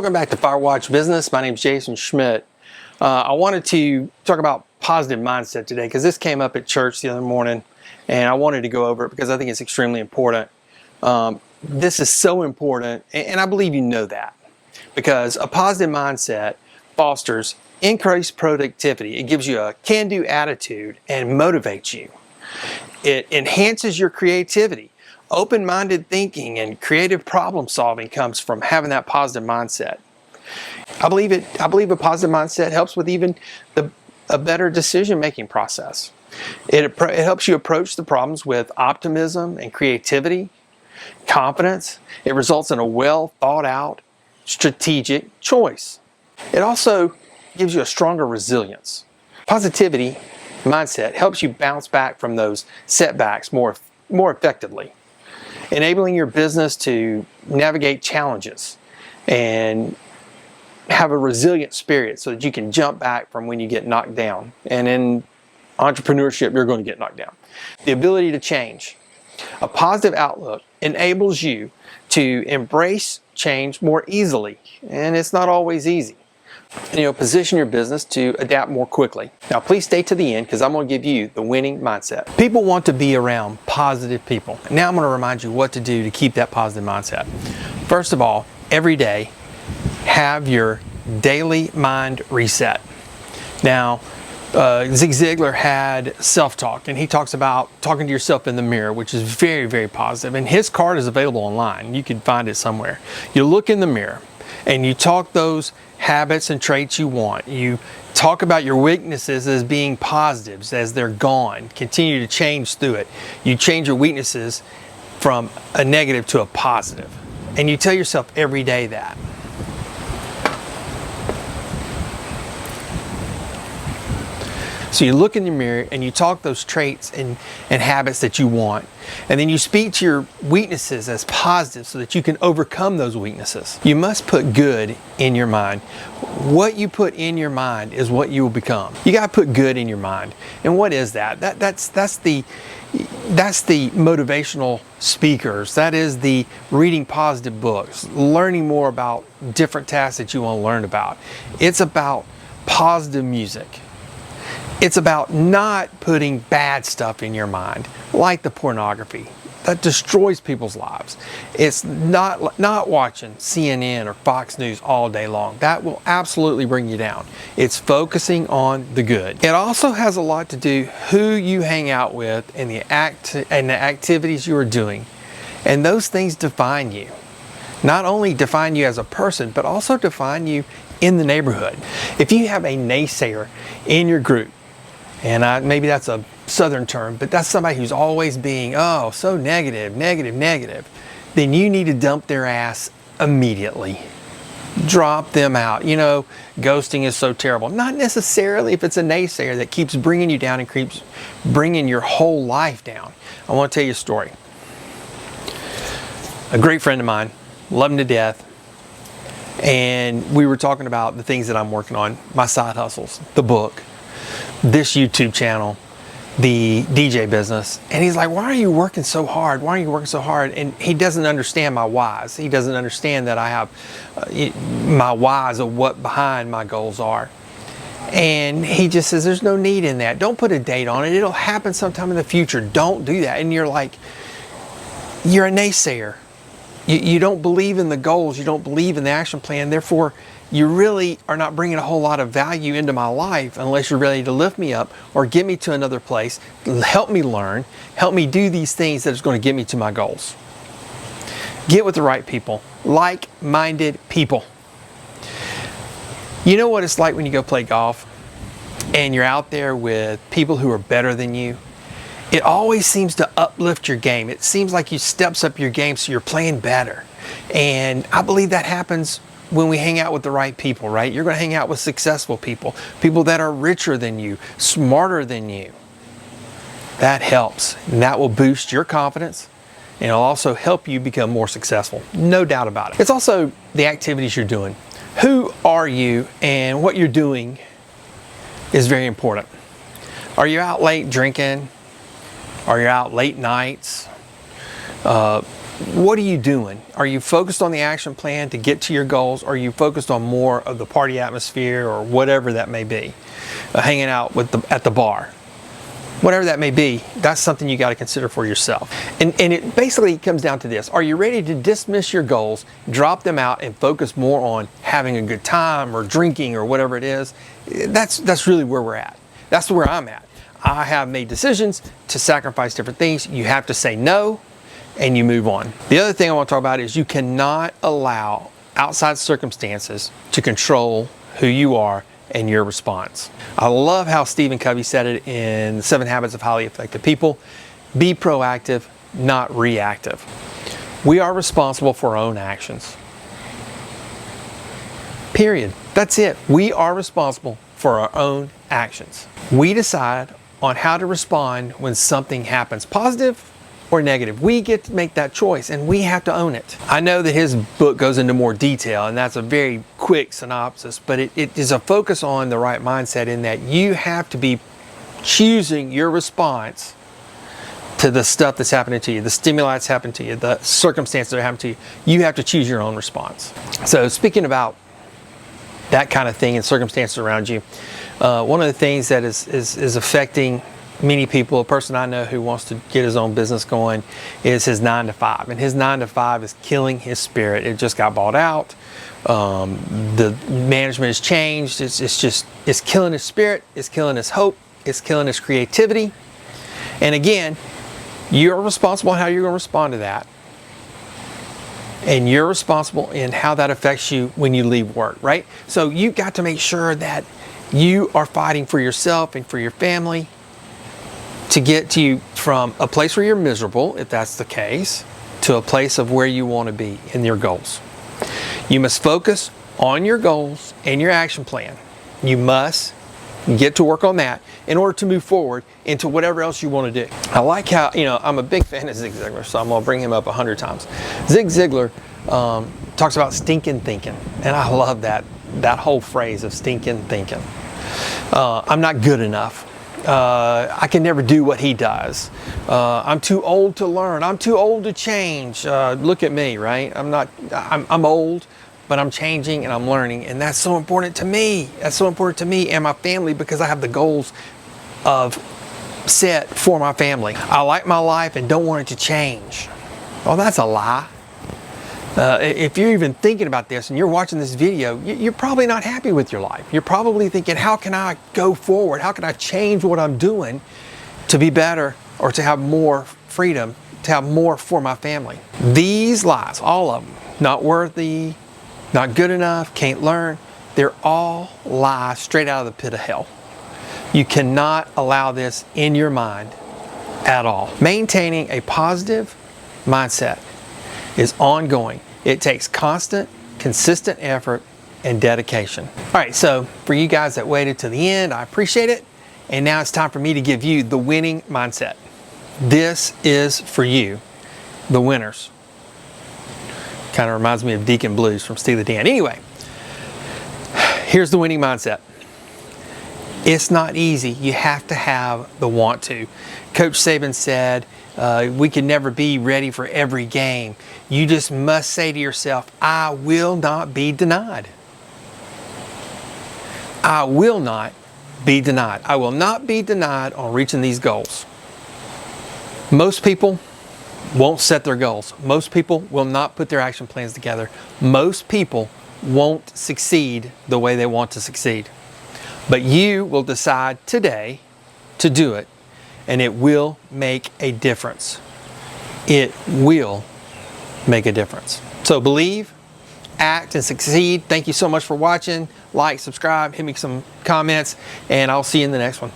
Welcome back to Firewatch Business. My name is Jason Schmidt. I wanted to talk about positive mindset today because this came up at church the other morning and I wanted to go over it because I think it's extremely important. This is so important, and I believe you know that, because a positive mindset fosters increased productivity. It gives you a can-do attitude and motivates you. It enhances your creativity. Open-minded thinking and creative problem solving comes from having that positive mindset. I believe a positive mindset helps with even a better decision-making process. It helps you approach the problems with optimism and creativity, confidence. It results in a well thought out, strategic choice. It also gives you a stronger resilience. Positivity mindset helps you bounce back from those setbacks more effectively, enabling your business to navigate challenges and have a resilient spirit so that you can jump back from when you get knocked down. And in entrepreneurship, you're going to get knocked down. The ability to change. A positive outlook enables you to embrace change more easily, and it's not always easy. Position your business to adapt more quickly. Now, please stay to the end because I'm going to give you the winning mindset. People want to be around positive people. Now I'm going to remind you what to do to keep that positive mindset. First of all, every day, have your daily mind reset. Now, Zig Ziglar had self-talk, and he talks about talking to yourself in the mirror, which is very, very positive. And his card is available online. You can find it somewhere. You look in the mirror and you talk those habits and traits you want. You talk about your weaknesses as being positives, as they're gone. Continue to change through it. You change your weaknesses from a negative to a positive. And you tell yourself every day that. So you look in the mirror and you talk those traits and habits that you want. And then you speak to your weaknesses as positive so that you can overcome those weaknesses. You must put good in your mind. What you put in your mind is what you will become. You got to put good in your mind. And what is that? That's the motivational speakers. That is the reading positive books, learning more about different tasks that you want to learn about. It's about positive music. It's about not putting bad stuff in your mind, like the pornography. That destroys people's lives. It's not watching CNN or Fox News all day long. That will absolutely bring you down. It's focusing on the good. It also has a lot to do who you hang out with and the activities you are doing. And those things define you. Not only define you as a person, but also define you in the neighborhood. If you have a naysayer in your group, and maybe that's a southern term, but that's somebody who's always being, so negative, then you need to dump their ass immediately. Drop them out. Ghosting is so terrible. Not necessarily if it's a naysayer that keeps bringing you down and keeps bringing your whole life down. I want to tell you a story. A great friend of mine, love him to death, and we were talking about the things that I'm working on, my side hustles, the book, this YouTube channel, the DJ business. And he's like, why are you working so hard? Why are you working so hard? And he doesn't understand my whys. He doesn't understand that I have my whys of what behind my goals are. And he just says, there's no need in that. Don't put a date on it. It'll happen sometime in the future. Don't do that. And you're like, you're a naysayer. You don't believe in the goals. You don't believe in the action plan. Therefore, you really are not bringing a whole lot of value into my life unless you're ready to lift me up or get me to another place, help me learn, help me do these things that is going to get me to my goals. Get with the right people, like-minded people. You know what it's like when you go play golf and you're out there with people who are better than you? It always seems to uplift your game. It seems like you steps up your game so you're playing better. And I believe that happens when we hang out with the right people, right? You're going to hang out with successful people, people that are richer than you, smarter than you. That helps, and that will boost your confidence, and it'll also help you become more successful. No doubt about it. It's also the activities you're doing. Who are you, and what you're doing is very important. Are you out late drinking? Are you out late nights? what are you doing? Are you focused on the action plan to get to your goals? Or are you focused on more of the party atmosphere or whatever that may be? Hanging out at the bar. Whatever that may be, that's something you got to consider for yourself. And it basically comes down to this. Are you ready to dismiss your goals, drop them out, and focus more on having a good time or drinking or whatever it is? That's really where we're at. That's where I'm at. I have made decisions to sacrifice different things. You have to say no, and you move on. The other thing I want to talk about is you cannot allow outside circumstances to control who you are and your response. I love how Stephen Covey said it in The 7 Habits of Highly Effective People. Be proactive, not reactive. We are responsible for our own actions. Period. That's it. We are responsible for our own actions. We decide on how to respond when something happens, positive or negative. We get to make that choice, and we have to own it. I know that his book goes into more detail, and that's a very quick synopsis, but it is a focus on the right mindset in that you have to be choosing your response to the stuff that's happening to you, the stimuli that's happening to you, the circumstances that are happening to you. You have to choose your own response. So speaking about that kind of thing and circumstances around you, one of the things that is affecting many people, a person I know who wants to get his own business going, is his 9 to 5. And his 9 to 5 is killing his spirit. It just got bought out. The management has changed. It's killing his spirit. It's killing his hope. It's killing his creativity. And again, you're responsible how you're going to respond to that. And you're responsible in how that affects you when you leave work, right? So you've got to make sure that you are fighting for yourself and for your family to get to you from a place where you're miserable, if that's the case, to a place of where you want to be in your goals. You must focus on your goals and your action plan. You must get to work on that in order to move forward into whatever else you want to do. I like how, I'm a big fan of Zig Ziglar, so I'm going to bring him up 100 times. Zig Ziglar talks about stinking thinking, and I love that whole phrase of stinking thinking. I'm not good enough. I can never do what he does. I'm too old to learn. I'm too old to change. Look at me, right? I'm old, but I'm changing and I'm learning. And that's so important to me. That's so important to me and my family because I have the goals set for my family. I like my life and don't want it to change. Oh, that's a lie. If you're even thinking about this and you're watching this video, you're probably not happy with your life. You're probably thinking, how can I go forward? How can I change what I'm doing to be better or to have more freedom, to have more for my family? These lies, all of them, not worthy, not good enough, can't learn, they're all lies straight out of the pit of hell. You cannot allow this in your mind at all. Maintaining a positive mindset is ongoing. It takes constant, consistent effort and dedication. All right, so for you guys that waited to the end, I appreciate it. And now it's time for me to give you the winning mindset. This is for you, the winners. Kind of reminds me of Deacon Blues from Steely Dan. Anyway, here's the winning mindset. It's not easy. You have to have the want to. Coach Saban said, we can never be ready for every game. You just must say to yourself, I will not be denied. I will not be denied. I will not be denied on reaching these goals. Most people won't set their goals. Most people will not put their action plans together. Most people won't succeed the way they want to succeed. But you will decide today to do it, and it will make a difference. It will make a difference. So believe, act, and succeed. Thank you so much for watching. Like, subscribe, hit me some comments, and I'll see you in the next one.